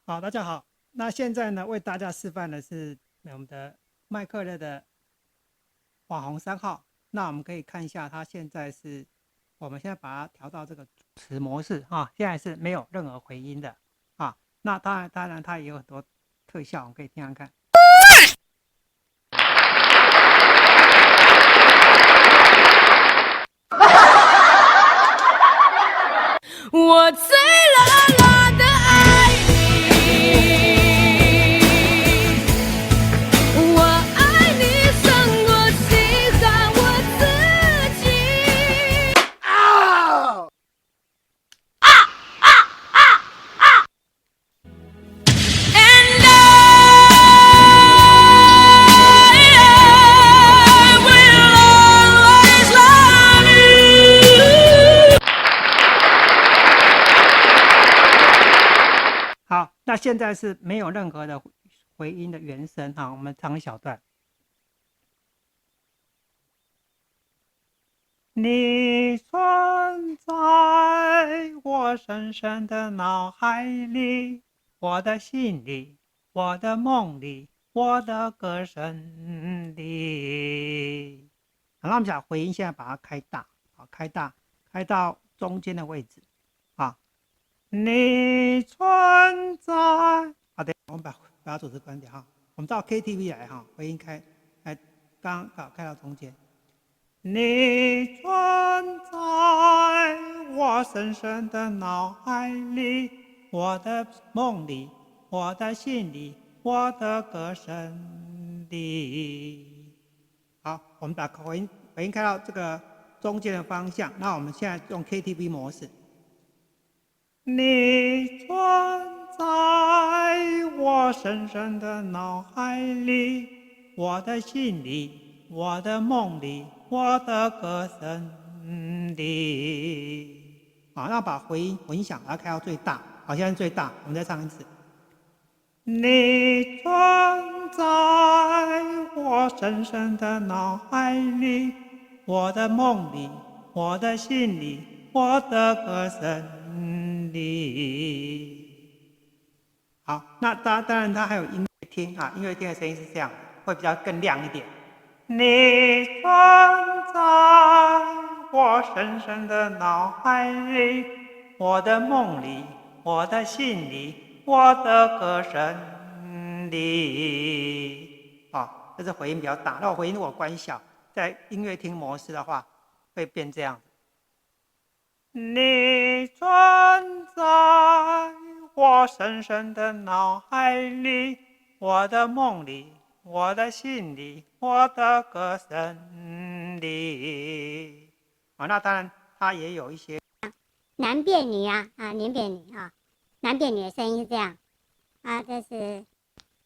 好，大家好。那现在呢，为大家示范的是我们的麦克乐的网红3号。那我们可以看一下，它现在是，我们现在把它调到这个主持模式啊，现在是没有任何回音的啊。那当然它也有很多特效，我们可以听听看。我醉了啦的爱你，我爱你胜过稀罕我自己。And I will always love you。好，那现在是没有任何的回音的原声啊，我们唱一小段。你存在我深深的脑海里，我的心里，我的梦里，我的歌声里。好，那我们讲回音，现在把它开大，好，开大，开到中间的位置，啊，你存在，好的，我们把主持关掉哈，我们到 KTV 来哈，回音开，刚好开到中间。你存在我深深的脑海里，我的梦里，我的心里，我的歌声里。好，我们把回音开到这个中间的方向。那我们现在用 KTV 模式。你存在我深深的脑海里，我的心里，我的梦里，我的歌声里。好，那把回音响把它开到最大，好，现在最大，我们再唱一次。你存在我深深的脑海里，我的梦里，我的心里，我的歌声里。好，那当然它还有音乐厅啊，音乐厅的声音是这样，会比较更亮一点。你存在我深深的脑海里，我的梦里，我的心里，我的歌声里。好，这是回音比较大。那我回音如果关小，在音乐厅模式的话，会变这样。你存在我深深的脑海里，我的梦里，我的心里，我的歌声里。啊，那当然它也有一些男变女啊，女变女啊，男变女的声音是这样啊，这是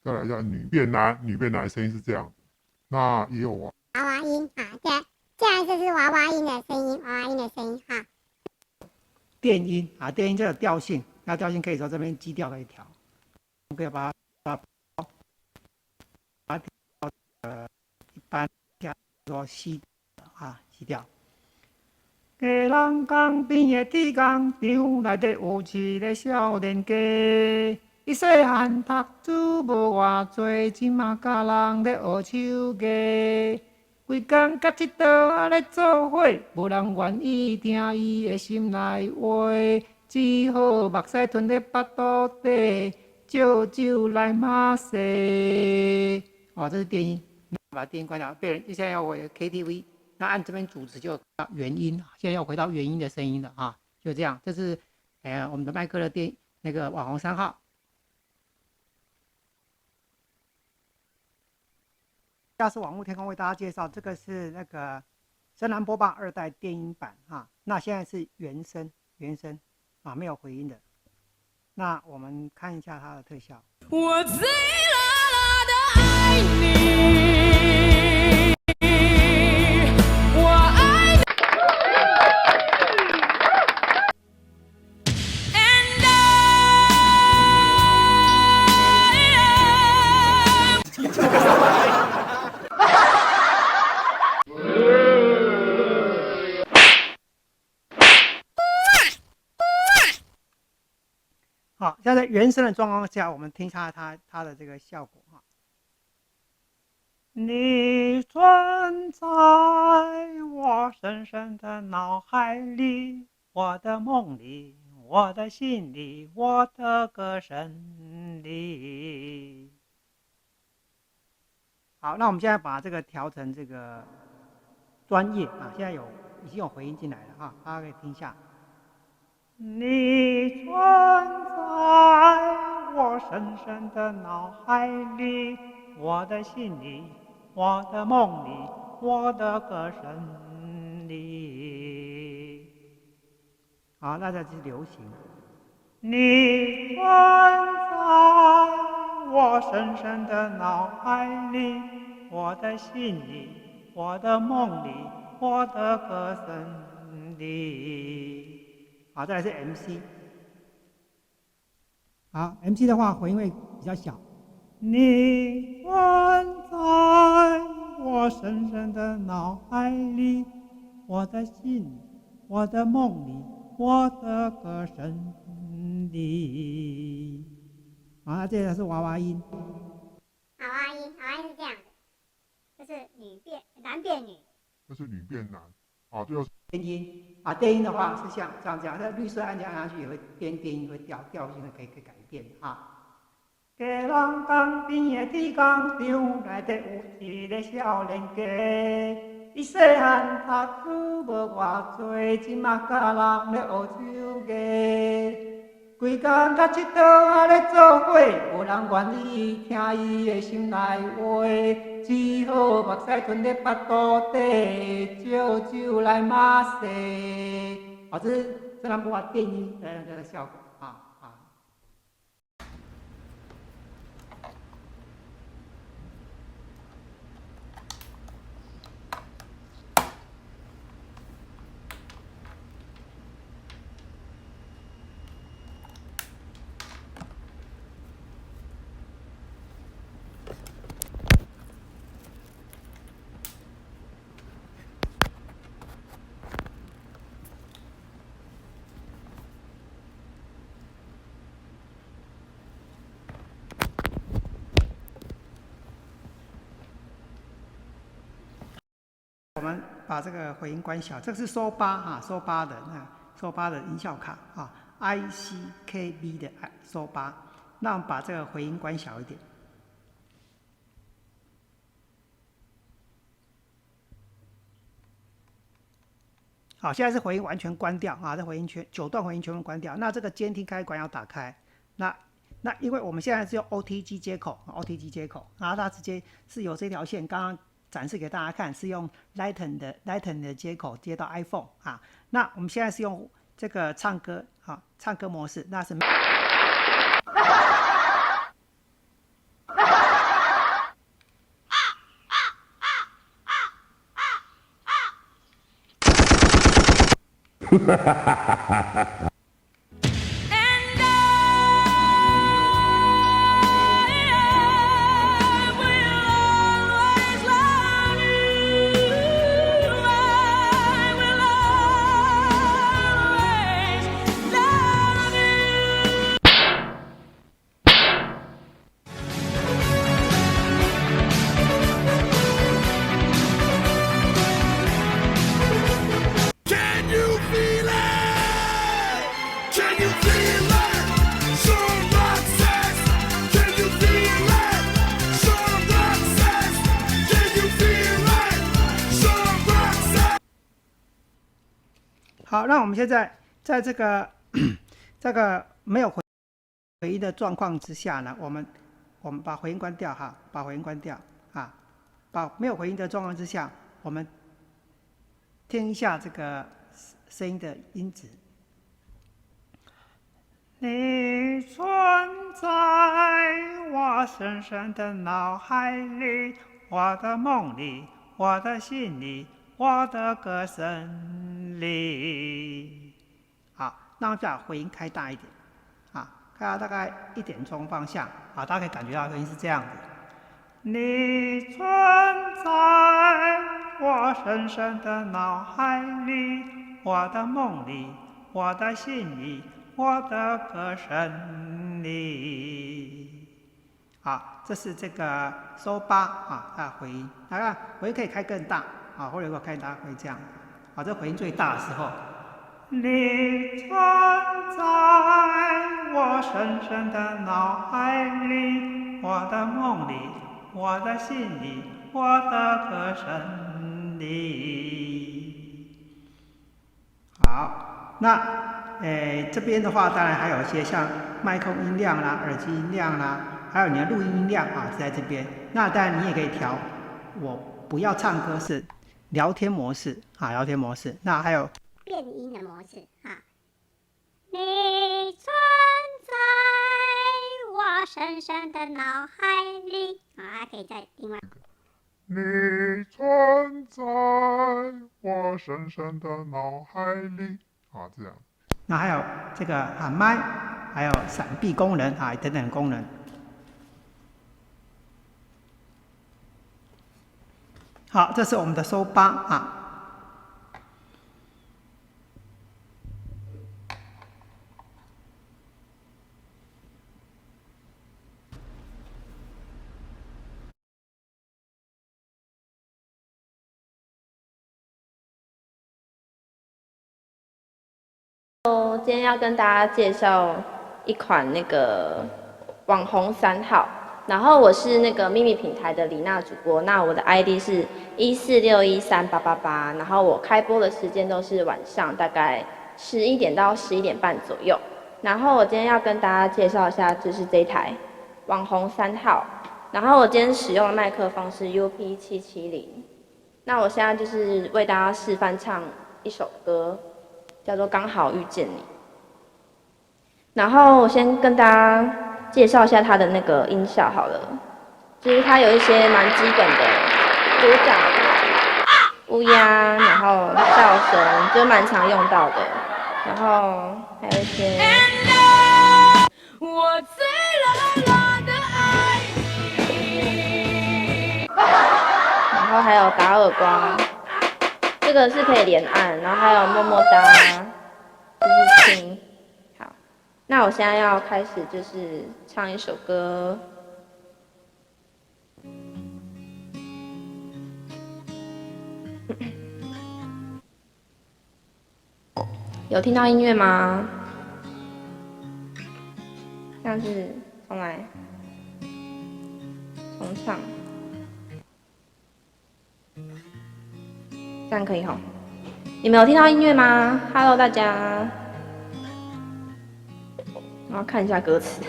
再来一下女变男，女变男的声音是这样。那也有娃娃音啊，这样就是娃娃音的声音，娃娃音的声音哈。电音啊，电音这个调性，那调性可以从这边基调可以调，可以把它调一般说西啊西调。家人江边的铁工厂内底有一个少年家，伊细汉读书无偌济，即马教人咧学手艺。规工甲一刀仔咧做伙，无人愿意听伊的心内话，只好目屎吞咧腹肚底，借酒来骂谁？哦，这是电音，把电音关掉。别人现在要我 KTV。那按这边主持就原音，现在要回到原音的声音了啊，就这样。这是我们的麦克的那个网红3号。下是网络天空为大家介绍，这个是那个深蓝播报2代电音版啊。那现在是原声啊，没有回音的。那我们看一下它的特效。我醉了啦的爱你。好，现在原声的状况下，我们听一下它的这个效果哈。你存在我深深的脑海里，我的梦里，我的心里，我的歌声里。好，那我们现在把这个调成这个专业啊，现在已经有回音进来了哈，大家可以听一下。你存在我深深的脑海里，我的心里，我的梦里，我的歌声里。好，那这是流行。你存在我深深的脑海里，我的心里，我的梦里，我的歌声里。好，再来是 MC。好 ，MC 的话回音会比较小。你存在我深深的脑海里，我的心里，我的梦里，我的歌声里。好，那接下来是娃娃音。娃娃音是这样的，这是男变女。这是女变男。啊，最后电音啊，电音的话是像这样，这绿色按下去也会电音会调性可以改变啊。家人江边的铁工厂内底有一个少年家，伊细汉读书无偌多，即马教人咧学手艺。规工甲佚佗啊咧做伙，无人愿意听伊的心内话，只好目屎吞咧腹肚底，借酒来骂世。啊，这是自然不法电音的这个效果啊。我们把这个回音关小，这是收8哈，收8的收8的音效卡啊 ，ICKB 的收8，那我们把这个回音关小一点。好，现在是回音完全关掉啊，这回音9段回音全部关掉。那这个监听开关要打开，那因为我们现在是用 OTG 接口，OTG 接口，然后它直接是有这条线，刚刚展示给大家看，是用 Lighten 的接口接到 iPhone 啊。那我们现在是用这个唱歌啊，唱歌模式，那是。好，那我们现在在这个没有回音的状况之下呢，我们把回音关掉哈，把回音关掉啊，把没有回音的状况之下，我们听一下这个声音的音质。你存在我深深的脑海里，我的梦里，我的心里，我的歌声里。好，那我们把回音开大一点，啊，开到大概1点钟方向，啊，大家可以感觉到回音是这样子。你存在我深深的脑海里，我的梦里，我的心里，我的歌声里。好，这是这个收八啊，回音，回音可以开更大啊，或者如果开大会这样。好，这回音最大的时候，你存在我深深的脑海里，我的梦里，我的心里，我的歌声里。好，那这边的话，当然还有一些像麦克风音量啦、耳机音量啦，还有你的录音音量啊，是在这边。那当然你也可以调，我不要唱歌是聊天模式啊，聊天模式。那还有变音的模式啊。你存在我深深的脑海里啊，还可以再另外。你存在我深深的脑海里啊，这样。那还有这个喊麦，还有闪避功能啊等等功能。好，这是我们的收八啊。今天要跟大家介绍一款那个网红3号，然后我是那个秘密平台的李娜主播，那我的 ID 是146138888，然后我开播的时间都是晚上大概11点到11点半左右。然后我今天要跟大家介绍一下，就是这一台网红3号，然后我今天使用的麦克风是 UP770，那我现在就是为大家示范唱一首歌。叫做刚好遇见你，然后我先跟大家介绍一下它的那个音效好了，就是它有一些蛮基本的鼓掌、乌鸦，然后笑声，就蛮常用到的，然后还有一些。我最热辣的爱你，然后还有打耳光。这个是可以连按，然后还有么么哒，就是亲。好，那我现在要开始就是唱一首歌。有听到音乐吗？像是重来，重唱。这样可以吼，你们有听到音乐吗 ？Hello 大家，我要看一下歌词。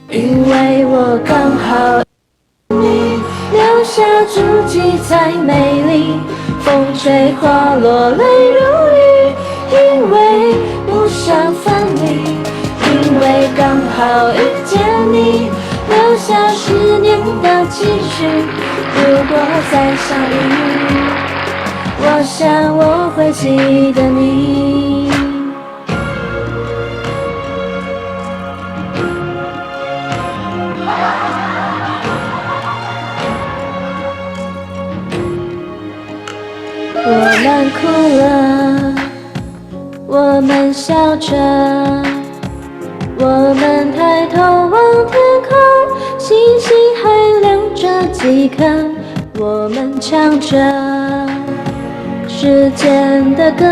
因为我刚好你留下足迹才美丽，风吹花落泪如雨，因为不想分离，因为刚好遇见你，留下10年的期许。如果再相遇，我想我会记得你。我们哭了，我们笑着，我们抬头望天空，星星还亮着几颗，我们唱着时间的歌，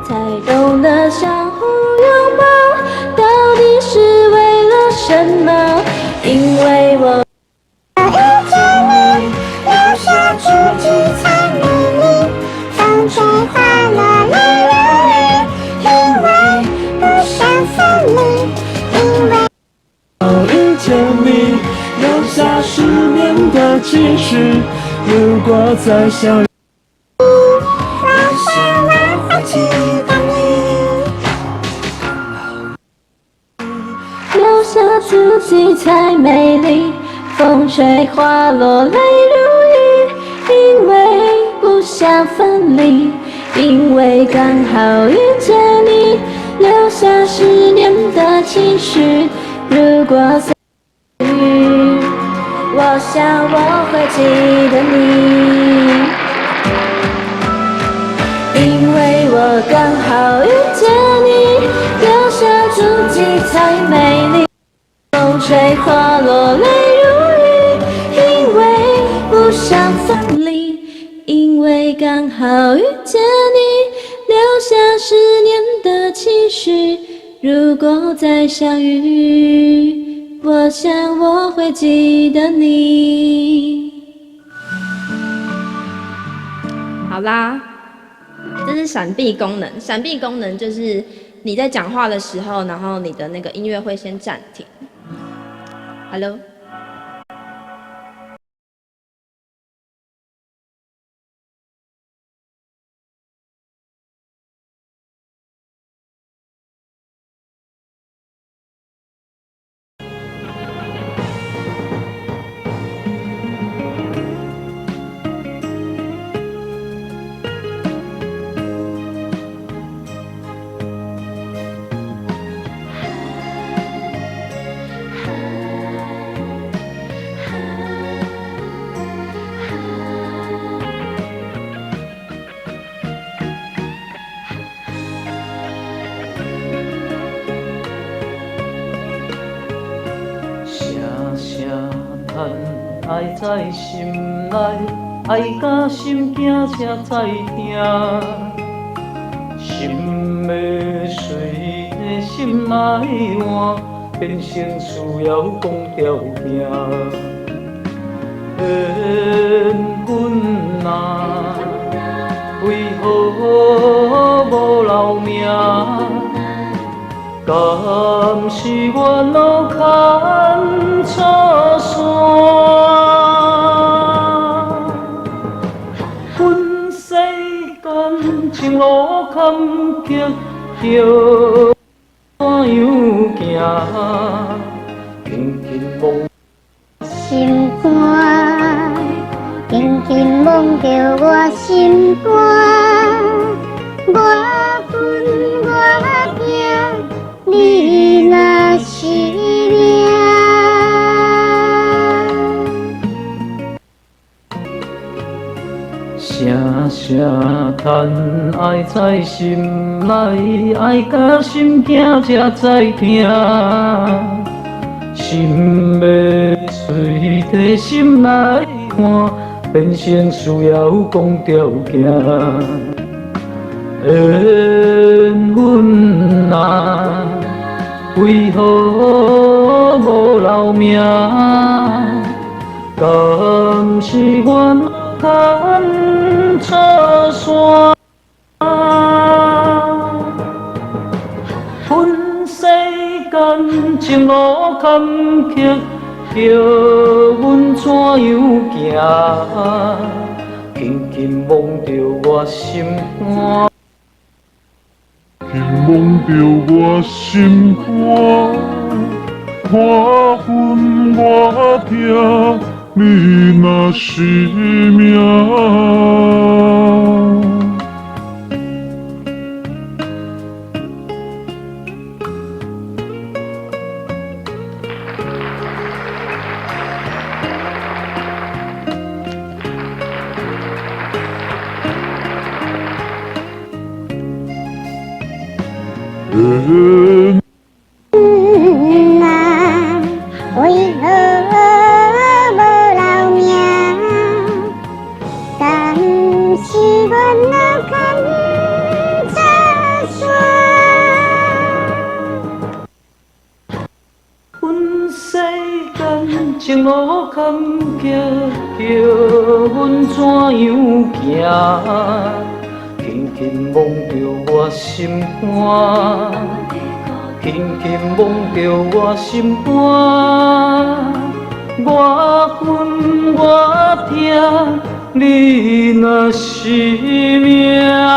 才懂得相互拥抱，到底是为了什么？因为我遇见你，留下足迹才美丽，风吹花落泪如雨，因为不想分离，因为遇见你，留下10年的期许。如果再相遇，我想我会记得你。留下足迹才美丽，风吹花落泪如雨，因为不想分离，因为刚好遇见你，留下10年的期许。如果再遇，我想我会记得你，因为我刚好遇见你。吹花落泪如雨，因为不想分离，因为刚好遇见你，留下10年的期许。如果再相遇，我想我会记得你。好啦，这是闪避功能。闪避功能就是你在讲话的时候，然后你的那个音乐会先暂停。Hello。爱在心内，爱甲心惊才知听，心要随着心来换，变成需要讲条件。缘分啊，为何无留名？敢是缘路牵错线？情路坎坷，着怎样行？轻轻梦，心肝，轻轻梦着我心肝，我分我拼，你若是命。声声叹爱在心内，爱甲心惊才知听，心要随着心来换，变成需要讲条件。缘分啊，为何无留名？敢是缘牵错线？分世间情路坎坷，叫阮怎样行？轻轻梦着我心肝，轻梦着我心肝，我分我拼。你若是命，为何无留名？敢是阮路牵错线？分世间情路坎坷，叫阮怎样行？轻轻梦着我心肝，轻轻梦着我心肝，我分我拼，你若是命。